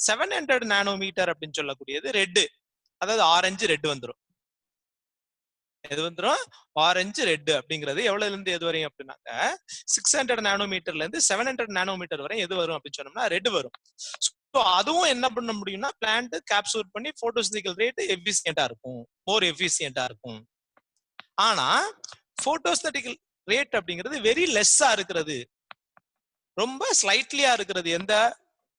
Speaker 1: 700 நானோமீட்டர் அப்படின்னு சொல்லக்கூடியது ரெட், அதாவது ஆரஞ்சு ரெட் வந்துடும். எது வந்துடும்? ஆரஞ்சு ரெட் அப்படிங்கிறது எவ்வளவுல இருந்து எது வரையும் அப்படின்னாக்க 600 நானோமீட்டர்ல இருந்து 700 நானோமீட்டர் வரை எது வரும் அப்படின்னு சொன்னோம்னா ரெட் வரும். அதுவும் என்ன பண்ண முடியும்னா பிளான்ட் கேப்சூர் பண்ணி போட்டோசிந்தட்டிக்கல் ரேட் எஃபிஷியன்டா இருக்கும், மோர் எஃபிஷியன்டா இருக்கும். ஆனா போட்டோசிந்தட்டிக்கல் ரேட் அப்படிங்கிறது வெரி லெஸ்ஸா இருக்கிறது, ரொம்ப ஸ்லைட்லியா இருக்கிறது. எந்த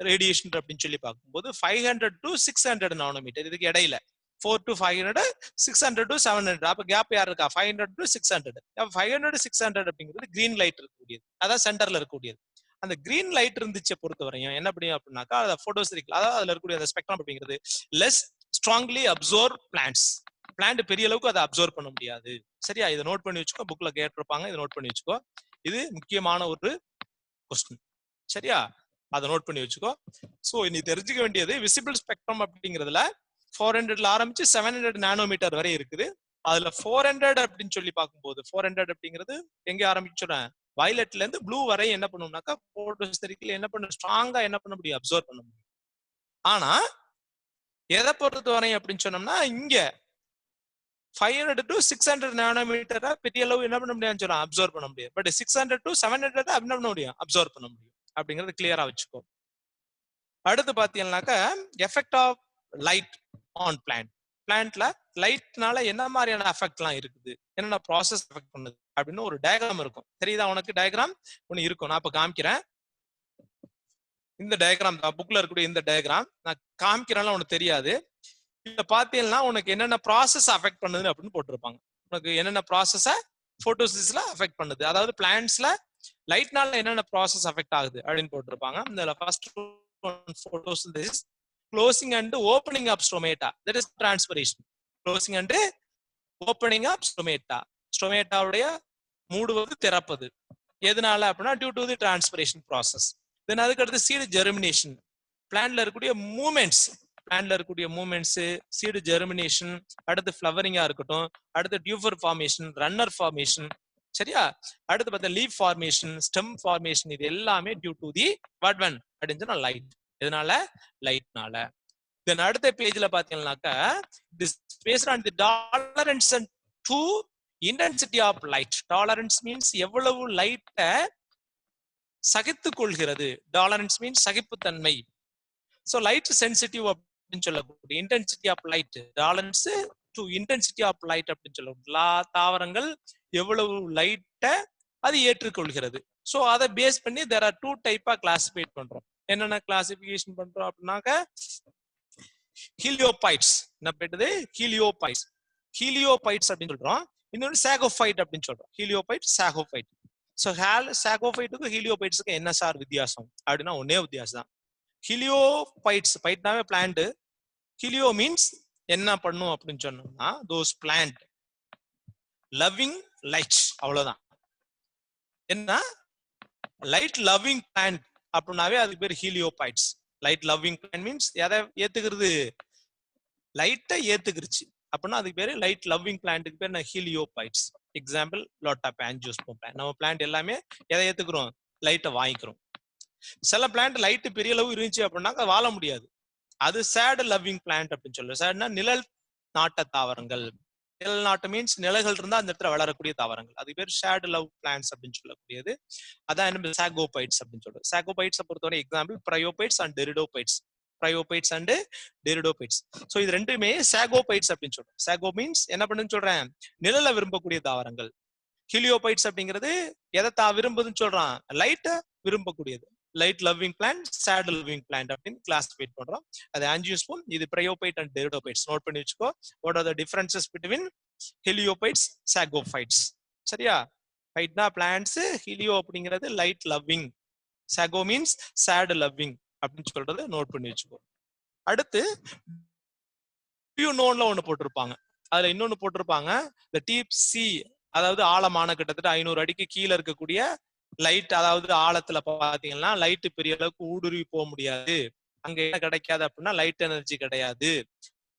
Speaker 1: ரேடியேஷன் அப்படின்னு சொல்லி பார்க்கும்போது 500 to 600 நானோமீட்டர். இதுக்கு இடையில 4 to 500, 600 to 700. அப்ப கேப் யார் இருக்கா? 500 to 600. 500 to 600 அப்படிங்கிறது கிரீன் லைட் இருக்கக்கூடியது, அதாவது சென்டர்ல இருக்கக்கூடியது. அந்த கிரீன் லைட் இருந்துச்சு பொறுத்த வரையும் என்ன பண்ணி அப்படின்னாக்கா அதை போட்டோசிந்தட்டிக்கல், அதாவது அதுல இருக்கக்கூடிய அந்த ஸ்பெக்ட்ரம் அப்படிங்கிறது less strongly observe plants. Plant பெரிய அளவுக்கு அதை அப்சர்வ் பண்ண முடியாது. சரியா? இதை நோட் பண்ணி வச்சுக்கோ, புக்ல கேட்டிருப்பாங்க, இதை நோட் பண்ணி வச்சுக்கோ. இது முக்கியமான ஒரு கொஸ்டின். சரியா? அதை நோட் பண்ணி வச்சுக்கோ. சோ இனி தெரிஞ்சுக்க வேண்டியது விசிபிள் ஸ்பெக்ட்ரம் அப்படிங்கிறதுல 400ல ஆரம்பிச்சு 700 நானோமீட்டர் வரை இருக்குது. அதுல 400 அப்படின்னு சொல்லி பார்க்கும்போது 400 அப்படிங்கிறது எங்க ஆரம்பிச்சோம்? வயலட்ல இருந்து ப்ளூ வரை என்ன பண்ணும்னாக்கா போட்டோசிந்தட்டிக்கலி என்ன பண்ண ஸ்ட்ராங்கா என்ன பண்ண முடியும்? அப்சர்வ் பண்ண முடியும். ஆனா எதை பொறுத்த வரை அப்படின்னு சொன்னோம்னா இங்க 500 to 600 நானோமீட்டரை பெரிய அளவு என்ன பண்ண முடியாதுன்னு சொல்லலாம், அப்சர்வ் பண்ண முடியும். பட் 600 to 700 என்ன பண்ண முடியும்? அப்சர்வ் பண்ண முடியும் அப்படிங்கிறது கிளியரா வச்சுக்கோ. அடுத்து பாத்தீங்கன்னாக்க effect of light on plant. பிளான்ட்ல லைட்னால என்ன மாதிரியான எஃபெக்ட் எல்லாம் இருக்குது, என்னென்ன ப்ராசஸ் எஃபெக்ட் பண்ணுது அப்படின்னு ஒரு டயக்ராம் இருக்கும். தெரியுதா உனக்கு? டயக்ராம் ஒண்ணு இருக்கும், நான் இப்ப காமிக்கிறேன். இந்த டயக்ராம் தான் புக்ல இருக்கக்கூடிய இந்த டயக்ராம் நான் காமிக்கிறேன்ல, உனக்கு தெரியாது. இத பாத்தீங்கன்னா உனக்கு என்னென்ன ப்ராசஸ் அஃபெக்ட் பண்ணுது அப்படின்னு போட்டிருப்பாங்க. உனக்கு என்னென்ன ப்ராசஸ போட்டோசிஸ்ல அஃபெக்ட் பண்ணுது, அதாவது பிளான்ட்ஸ்ல லைட்னால என்னென்ன ப்ராசஸ் அஃபெக்ட் ஆகுது அப்படின்னு போட்டிருப்பாங்க. இந்த first photosynthesis, closing and opening of stomata, that is transpiration. Closing and opening of stomata, ஸ்டோமேட்டாவுடைய மூடுவது திறப்பது. எதனால அப்படின்னா due to the transpiration process. Then அதுக்கு அடுத்து சீடு ஜெர்மினேஷன், பிளான்ட்ல இருக்கக்கூடிய மூமெண்ட்ஸ், பிளான்ட்ல இருக்கக்கூடிய மூமெண்ட்ஸ், சீடு ஜெர்மினேஷன், அடுத்து ஃபிளவரிங்கா இருக்கட்டும், அடுத்து டியூபர் ஃபார்மேஷன், ரன்னர் ஃபார்மேஷன். சரியா? அடுத்து பார்த்தா லீஃப் ஃபார்மேஷன், ஸ்டெம் ஃபார்மேஷன். இது எல்லாமே due to the what one அப்படின்னு சொன்னா லைட். எதனால? லைட்னால. தென் அடுத்த பேஜ்ல பாத்தீங்கன்னாக்கா this based on the tolerance to intensity of light. Tolerance means எவ்வளவு லைட்ட சகித்துக் கொள்கிறது. டாலரன்ஸ் மீன்ஸ் சகிப்புத்தன்மை. சோ லைட் சென்சிட்டிவ் அப்படின்னு சொல்லக்கூடிய intensity of light, tolerance to intensity of light அப்படின்னு சொல்லக்கூடிய தாவரங்கள் எவ்வளவு லைட்ட அது ஏற்றுக்கொள்கிறது. சோ அதை பேஸ் பண்ணி there are two டைப்பா கிளாசிஃபைட் பண்றோம். என்னென்ன கிளாசிபிகேஷன் பண்றோம் அப்படின்னாக்க ஹீலியோபைட்ஸ், என்ன பேட்டது? ஹீலியோபைட்ஸ். ஹீலியோபைட்ஸ் அப்படின்னு சொல்றோம். இன்னொரு சாகோஃபைட் அப்படின்னு சொல்றோம். ஹீலியோபைட், சாகோஃபைட். சோ சாகோஃபைட்டுக்கும் ஹீலியோபைட்ஸுக்கு என்ன சார் வித்தியாசம் அப்படின்னா ஒன்னே வித்தியாசம் தான். ஹீலியோபைட்ஸ், பைட்னாவே பிளான்ட். ஹீலியோ மீன்ஸ் என்ன பண்ணும் அப்படின்னு சொன்னோம்னா தோஸ் பிளான்ட் லவ்விங் லைட், அவ்வளவுதான். என்ன லைட் லவ்விங் பிளான்ட் அப்படின்னாவே அதுக்கு பேர் ஹீலியோபைட்ஸ். லைட் லவ்விங் பிளான்ட் மீன்ஸ் எதை ஏத்துக்கிறது, லைட்டை ஏத்துக்கிருச்சு அப்படின்னா அதுக்கு பேரு லைட் லவ்விங் பிளான்ட்டுக்கு பேர் heliophytes. Example lot of angiosperm plant. நம்ம பிளான்ட் எல்லாமே எதை ஏத்துக்கிறோம், லைட்டை வாங்கிக்கிறோம். சில பிளான்ட் லைட் பெரிய அளவு இருந்துச்சு அப்படின்னா வாழ முடியாது, அது சேட் லவ்விங் பிளான்ட் அப்படின்னு சொல்லுவோம். சேட்னா நிழல் நாட்ட தாவரங்கள். நிழல் நாட்டு மீன்ஸ் நிழல்கள் இருந்தா அந்த இடத்துல வளரக்கூடிய தாவரங்கள், அது பேர் ஷேட் லவ் பிளான்ட்ஸ் அப்படின்னு சொல்லக்கூடியது. அதான் என்ன சாகோபைட்ஸ் அப்படின்னு சொல்றது. சாகோபைட்ஸை பொறுத்தவரை example bryophytes and pteridophytes. Bryophytes and pteridophytes. So இது ரெண்டுமே சாகோபைட்ஸ் அப்படின்னு சொல்றோம். சாகோ மீன்ஸ் என்ன பண்ணுன்னு சொல்றேன், நிழலை விரும்பக்கூடிய தாவரங்கள். ஹீலியோபைட்ஸ் அப்படிங்கிறது எதை விரும்புதுன்னு சொல்றான், லைட்டை விரும்பக்கூடியது. Light loving plant, shade loving plant அப்படின்னு கிளாசிஃபைட் பண்றோம். அது ஆஞ்சியோஸ்போம், இது ப்ரையோபைட் அண்ட் டெரிடோபைட்ஸ். நோட் பண்ணி வச்சுக்கோ. What are the differences between heliophytes, sciophytes. சரியா? ரைட்னா பிளான்ட்ஸ், ஹீலியோ அப்படிங்கிறது light loving, scio means shade loving அப்படின்னு சொல்றது நோட் பண்ணி வச்சுக்கோ. அடுத்து நோன்ல ஒண்ணு போட்டிருப்பாங்க, அதுல இன்னொன்னு போட்டிருப்பாங்க the deep sea, அதாவது ஆழமான கிட்டத்தட்ட 500 அடிக்கு கீழே இருக்கக்கூடிய லைட். அதாவது ஆழத்துல பாத்தீங்கன்னா லைட் பெரிய அளவுக்கு ஊடுருவி போக முடியாது, அங்க என்ன கிடைக்காது அப்படின்னா லைட் எனர்ஜி கிடையாது.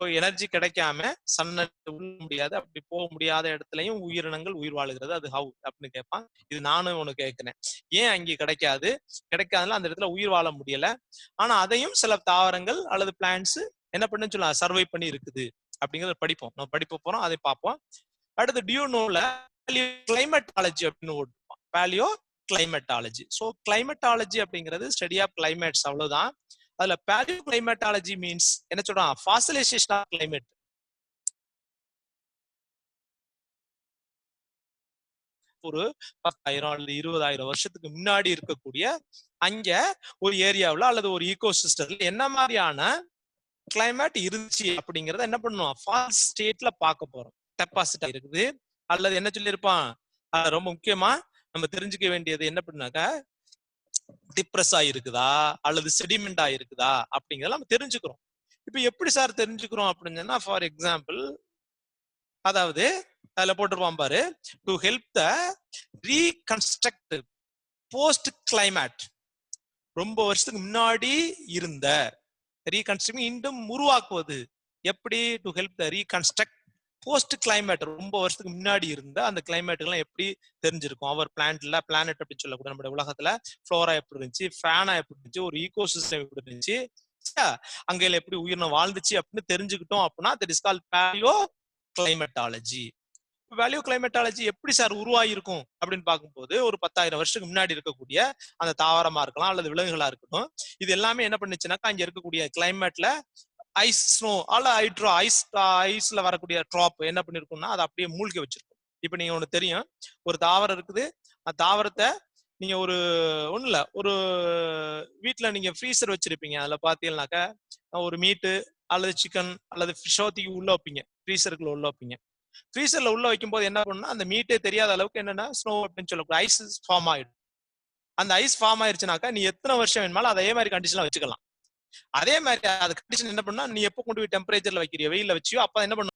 Speaker 1: எனர்ஜி கிடைக்காம சன்ன உள்ள முடியாது, அப்படி போக முடியாத இடத்துலயும் உயிரினங்கள் உயிர் வாழுகிறது. அது ஹவு அப்படின்னு கேட்பான். இது நானும் உனக்கு கேட்கிறேன், ஏன் அங்கே கிடைக்காதுல அந்த இடத்துல உயிர் வாழ முடியல, ஆனா அதையும் சில தாவரங்கள் அல்லது பிளான்ட்ஸ் என்ன பண்ணுன்னு சொல்லலாம், சர்வை பண்ணி இருக்குது அப்படிங்கறத படிப்போம். நம்ம படிப்ப போறோம், அதை பார்ப்போம். அடுத்து டியூனோல கிளைமேட்டாலஜி அப்படின்னு ஓட்டுப்பான். Paleo climatology. ஸோ கிளைமேட்டாலஜி அப்படிங்கிறது ஸ்டடி ஆஃப் கிளைமேட்ஸ், அவ்வளவுதான். அதுல பேலியோ கிளைமேட்டாலஜி மீன்ஸ் என்ன சொல்றான், ஃபாசிலைசேஷன் ஆஃப் கிளைமேட். ஒரு 10,000 அல்லது 20,000 வருஷத்துக்கு முன்னாடி இருக்கக்கூடிய அங்க ஒரு ஏரியாவில் அல்லது ஒரு ஈகோ சிஸ்டம்ல என்ன மாதிரியான கிளைமேட் இருந்துச்சு அப்படிங்கறத என்ன பண்ணுவோம், ஃபால்ஸ் ஸ்டேட்ல பார்க்க போறோம். டெபாசிட் இருக்குது அல்லது என்ன சொல்லியிருப்பான், ரொம்ப முக்கியமா நம்ம தெரிஞ்சுக்க வேண்டியது என்ன பண்ணாக்கா, டிப்ரெஸ் ஆயிருக்குதா அல்லது செடிமெண்ட் ஆயிருக்குதா அப்படிங்கறத நம்ம தெரிஞ்சுக்கிறோம். இப்ப எப்படி சார் தெரிஞ்சுக்கிறோம் அப்படின்னு சொன்னா, ஃபார் எக்ஸாம்பிள் அதாவது அதுல போட்டுருவான் பாரு, to help the reconstruct post climate. ரொம்ப வருஷத்துக்கு முன்னாடி இருந்த ரீகன்ஸ்ட்ரக்ட் மீண்டும் உருவாக்குவது. எப்படி, to help the reconstruct post climate. ரொம்ப வருஷத்துக்கு முன்னாடி இருந்த அந்த கிளைமேட்டுக்கெல்லாம் எப்படி தெரிஞ்சிருக்கும், அவர் பிளானட் அப்படின்னு சொல்லக்கூடிய நம்மளுடைய உலகத்துல ஃப்ளோரா எப்படி இருந்துச்சு, ஃபேனா எப்படி இருந்துச்சு, ஒரு ஈகோ சிஸ்டம் எப்படி இருந்துச்சு, அங்க எப்படி உயிரினம் வாழ்ந்துச்சு அப்படின்னு தெரிஞ்சுக்கிட்டோம் அப்படின்னா that is called paleo climatology. Value climatology எப்படி சார் உருவாயிருக்கும் அப்படின்னு பார்க்கும்போது, ஒரு 10,000 வருஷத்துக்கு முன்னாடி இருக்கக்கூடிய அந்த தாவரமா இருக்கலாம் அல்லது விலங்குகளா இருக்கட்டும், இது எல்லாமே என்ன பண்ணுச்சுன்னாக்கா அங்க இருக்கக்கூடிய கிளைமேட்ல ஐஸ், ஸ்னோ அல்ல ஹைட்ரோ ஐஸ்ல வரக்கூடிய ட்ராப் என்ன பண்ணிருக்கும்னா அதை அப்படியே மூழ்கி வச்சிருக்கும். இப்ப நீங்க ஒண்ணு தெரியும், ஒரு தாவரம் இருக்குது, அந்த தாவரத்தை நீங்க ஒண்ணு இல்ல, ஒரு வீட்டுல நீங்க ஃப்ரீசர் வச்சிருப்பீங்க, அதுல பாத்தீங்கன்னாக்கா ஒரு மீட்டு அல்லது சிக்கன் அல்லது ஃபிஷ்ஷோ தூக்கி உள்ள வைப்பீங்க, ஃப்ரீசருக்குள்ள உள்ள வைப்பீங்க. ஃப்ரீசர்ல உள்ள வைக்கும் போது என்ன பண்ணுன்னா அந்த மீட்டே தெரியாத அளவுக்கு என்னன்னா ஸ்னோ அப்படின்னு சொல்லக்கூடிய ஐஸ் ஃபார்ம் ஆயிடும். அந்த ஐஸ் ஃபார்ம் ஆயிருச்சுனாக்கா நீ எத்தனை வருஷம் வேணுமாலும் அதே மாதிரி கண்டிஷன்ல வச்சுக்கலாம். அதே மாதிரி அது கண்டிஷன் என்ன பண்ணா, நீ எப்போ கொண்டு போய் டெம்பரேச்சர்ல வைக்கிறியோ, வெயில வச்சியோ, அப்ப என்ன பண்ணும்